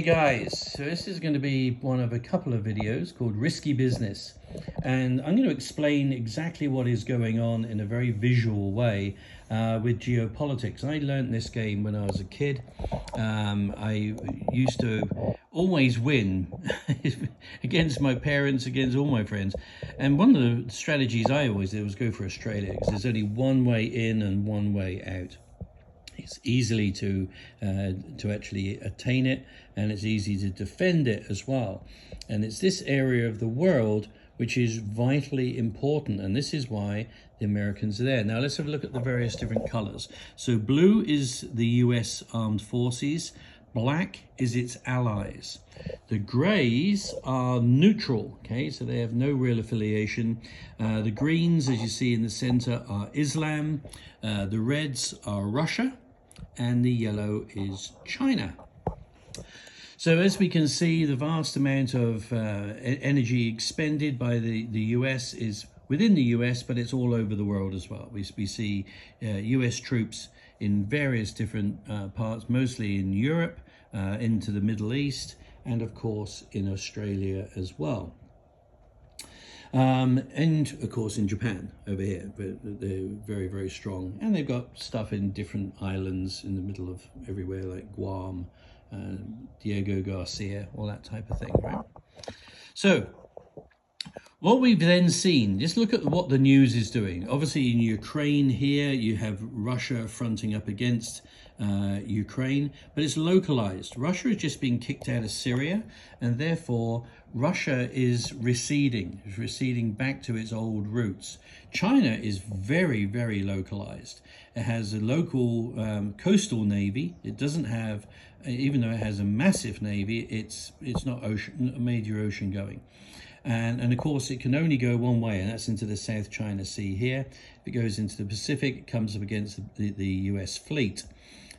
Hey guys, so this is going to be one of a couple of videos called Risky Business, and I'm going to explain exactly what is going on in a very visual way with geopolitics. I learned this game when I was a kid. I used to always win against my parents, against all my friends, and one of the strategies I always did was go for Australia, because there's only one way in and one way out. It's easily to actually attain it, and it's easy to defend it as well. And it's this area of the world which is vitally important, and this is why the Americans are there. Now let's have a look at the various different colors. So blue is the US Armed Forces, black is its allies. The grays are neutral, okay, so they have no real affiliation. The greens, as you see in the center, are Islam. The reds are Russia, and the yellow is China. So as we can see, the vast amount of energy expended by the US is within the US, but it's all over the world as well. We see US troops in various different parts, mostly in Europe, into the Middle East, and of course in Australia as well. And of course in Japan over here, but they're very, very strong. And they've got stuff in different islands in the middle of everywhere, like Guam, Diego Garcia, all that type of thing, right? So what we've then seen, just look at what the news is doing. Obviously in Ukraine here, you have Russia fronting up against Ukraine, but it's localized. Russia is just being kicked out of Syria, and therefore Russia is receding back to its old roots. China is very, very localized. It has a local coastal navy. It doesn't have, even though it has a massive navy, it's not a major ocean going. And of course, it can only go one way, and that's into the South China Sea here. If it goes into the Pacific, it comes up against the US fleet.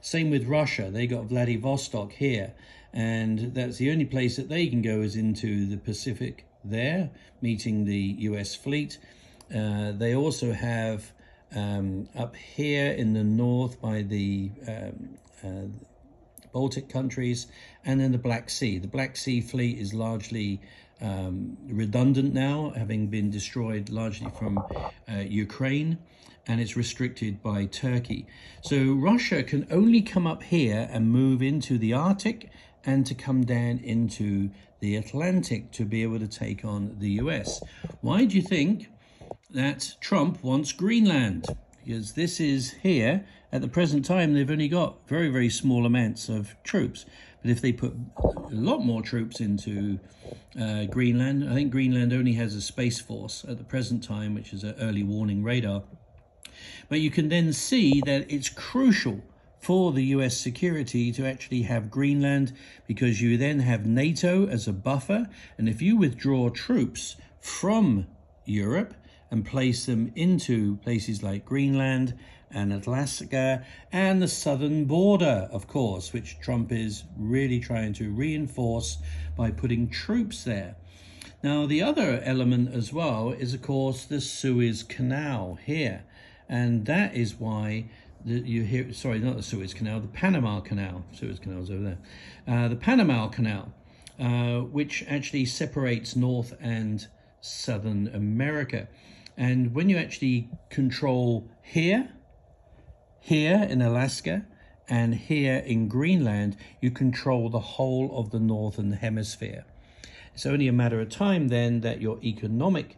Same with Russia. They got Vladivostok here, and that's the only place that they can go is into the Pacific there, meeting the US fleet. They also have up here in the north by the Baltic countries, and then the Black Sea. The Black Sea fleet is largely redundant now, having been destroyed largely from Ukraine, and it's restricted by Turkey. So Russia can only come up here and move into the Arctic and to come down into the Atlantic to be able to take on the US. Why do you think that Trump wants Greenland? Because this is here, at the present time, they've only got very, very small amounts of troops. But if they put a lot more troops into Greenland, I think Greenland only has a space force at the present time, which is an early warning radar. But you can then see that it's crucial for the US security to actually have Greenland, because you then have NATO as a buffer. And if you withdraw troops from Europe and place them into places like Greenland and Alaska and the southern border, of course, which Trump is really trying to reinforce by putting troops there. Now, the other element as well is, of course, the Suez Canal here. And that is why you hear, sorry, not the Suez Canal, the Panama Canal. Suez Canal's over there. The Panama Canal, which actually separates North and Southern America. And when you actually control here in Alaska, and here in Greenland, you control the whole of the Northern Hemisphere. It's only a matter of time then that your economic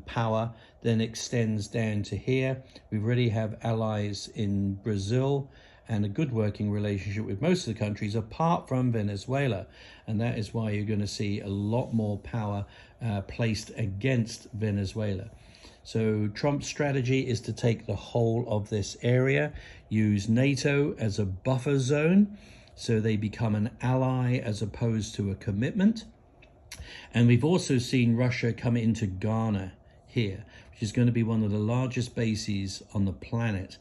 power then extends down to here. We already have allies in Brazil and a good working relationship with most of the countries apart from Venezuela. And that is why you're going to see a lot more power placed against Venezuela. So Trump's strategy is to take the whole of this area, use NATO as a buffer zone, so they become an ally as opposed to a commitment. And we've also seen Russia come into Ghana here, which is going to be one of the largest bases on the planet,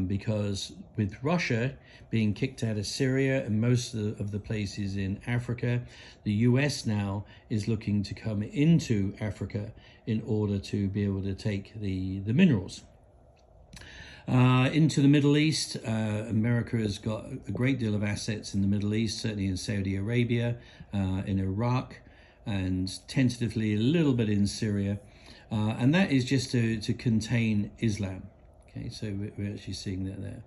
because with Russia being kicked out of Syria and most of the places in Africa, the US now is looking to come into Africa in order to be able to take the minerals. Into the Middle East, America has got a great deal of assets in the Middle East, certainly in Saudi Arabia, in Iraq, and tentatively a little bit in Syria. And that is just to contain Islam. Okay, so we're actually seeing that there.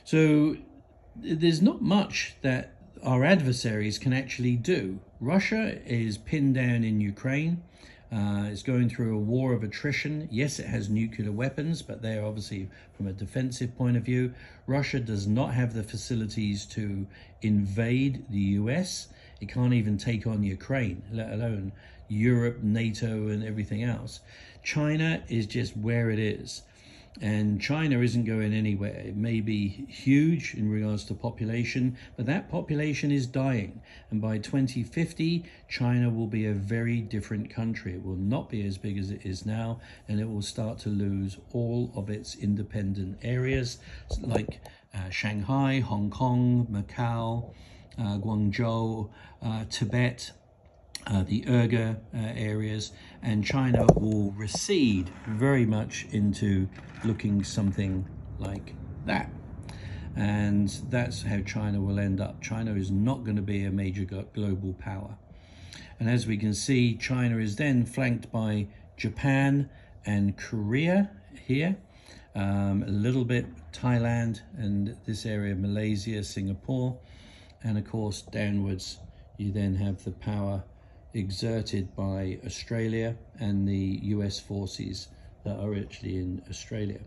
So there's not much that our adversaries can actually do. Russia is pinned down in Ukraine. It's going through a war of attrition. Yes, it has nuclear weapons, but they're obviously from a defensive point of view. Russia does not have the facilities to invade the US. It can't even take on Ukraine, let alone Europe, NATO, and everything else. China is just where it is. And China isn't going anywhere. It may be huge in regards to population, but that population is dying. And by 2050, China will be a very different country. It will not be as big as it is now, and it will start to lose all of its independent areas like Shanghai, Hong Kong, Macau, Guangzhou, Tibet, the Uyghur areas, and China will recede very much into looking something like that. And that's how China will end up. China is not going to be a major global power. And as we can see, China is then flanked by Japan and Korea here, a little bit Thailand and this area, Malaysia, Singapore, and of course downwards you then have the power exerted by Australia and the US forces that are actually in Australia.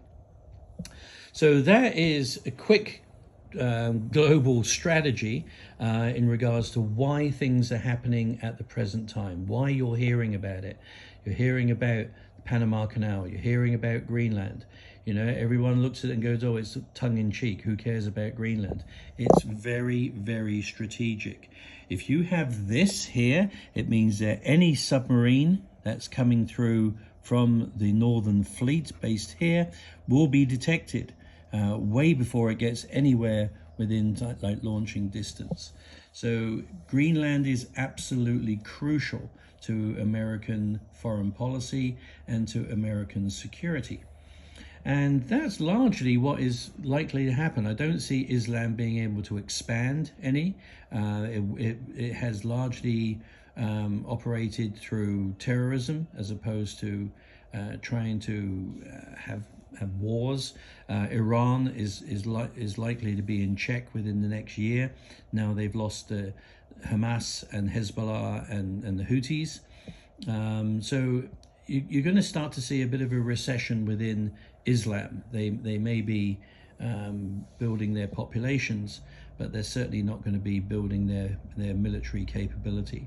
So that is a quick global strategy in regards to why things are happening at the present time, why you're hearing about it. You're hearing about the Panama Canal, you're hearing about Greenland. You know, everyone looks at it and goes, oh, it's tongue-in-cheek, who cares about Greenland? It's very, very strategic. If you have this here, it means that any submarine that's coming through from the Northern Fleet based here will be detected way before it gets anywhere within like launching distance. So Greenland is absolutely crucial to American foreign policy and to American security. And that's largely what is likely to happen. I don't see Islam being able to expand any. It has largely operated through terrorism as opposed to trying to have wars. Iran is likely to be in check within the next year. Now they've lost Hamas and Hezbollah and the Houthis. So you're going to start to see a bit of a recession within Islam. They may be building their populations, but they're certainly not going to be building their military capability.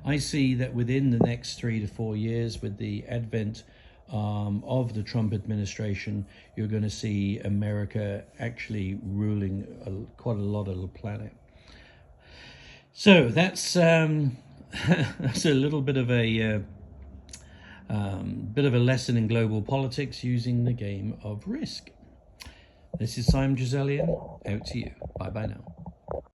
I see that within the next 3 to 4 years, with the advent of the Trump administration, you're going to see America actually ruling quite a lot of the planet. So that's that's a little bit of a lesson in global politics using the game of risk. This is Simon Giselian, out to you. Bye-bye now.